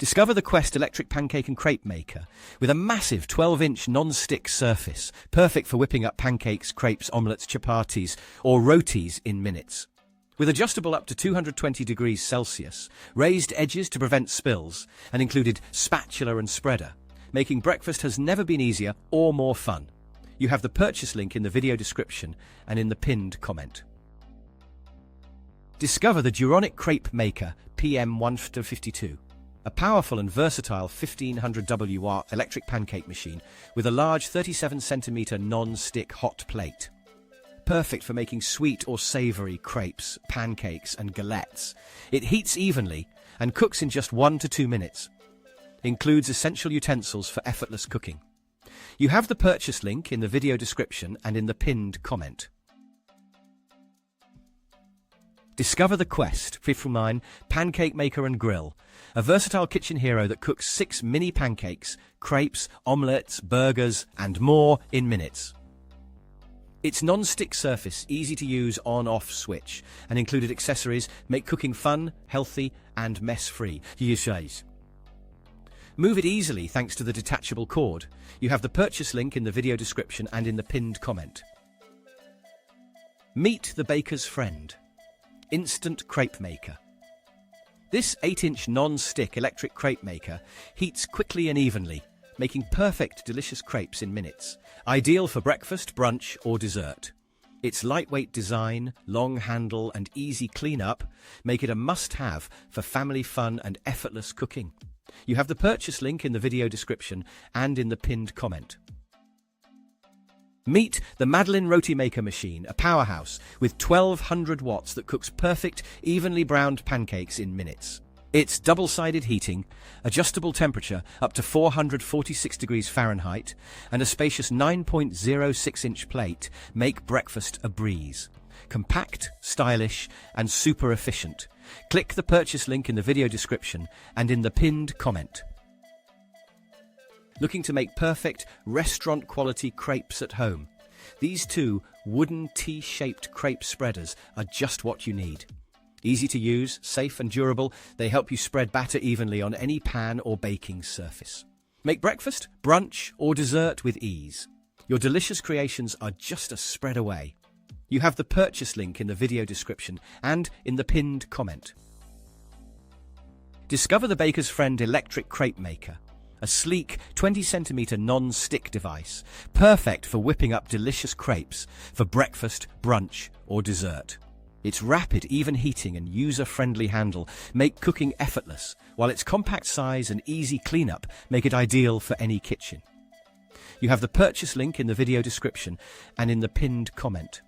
Discover the Quest electric pancake and crepe maker with a massive 12-inch non-stick surface, perfect for whipping up pancakes, crepes, omelettes, chapatis, or rotis in minutes. With adjustable up to 220 degrees Celsius, raised edges to prevent spills, and included spatula and spreader, making breakfast has never been easier or more fun. You have the purchase link in the video description and in the pinned comment. Discover the Duronic Crepe Maker PM152. A powerful and versatile 1500 WR electric pancake machine with a large 37cm non-stick hot plate. Perfect for making sweet or savoury crepes, pancakes and galettes. It heats evenly and cooks in just 1 to 2 minutes. Includes essential utensils for effortless cooking. You have the purchase link in the video description and in the pinned comment. Discover the Quest pancake maker and grill, a versatile kitchen hero that cooks 6 mini pancakes, crepes, omelettes, burgers, and more in minutes. Its non-stick surface, easy to use on-off switch, and included accessories make cooking fun, healthy, and mess-free. Move it easily thanks to the detachable cord. You have the purchase link in the video description and in the pinned comment. Meet the baker's friend. Instant crepe maker. This 8-inch non-stick electric crepe maker heats quickly and evenly, making perfect delicious crepes in minutes. Ideal for breakfast, brunch or dessert. Its lightweight design, long handle and easy cleanup make it a must-have for family fun and effortless cooking. You have the purchase link in the video description and in the pinned comment. Meet the Madeleine Roti Maker machine, a powerhouse with 1200 watts that cooks perfect, evenly browned pancakes in minutes. Its double-sided heating, adjustable temperature up to 446 degrees Fahrenheit, and a spacious 9.06-inch plate make breakfast a breeze. Compact, stylish, and super efficient. Click the purchase link in the video description and in the pinned comment. Looking to make perfect, restaurant-quality crepes at home? These two wooden T-shaped crepe spreaders are just what you need. Easy to use, safe and durable, they help you spread batter evenly on any pan or baking surface. Make breakfast, brunch, or dessert with ease. Your delicious creations are just a spread away. You have the purchase link in the video description and in the pinned comment. Discover the Baker's Friend electric crepe maker. A sleek 20cm non-stick device, perfect for whipping up delicious crepes for breakfast, brunch, or dessert. Its rapid, even heating and user-friendly handle make cooking effortless, while its compact size and easy cleanup make it ideal for any kitchen. You have the purchase link in the video description and in the pinned comment.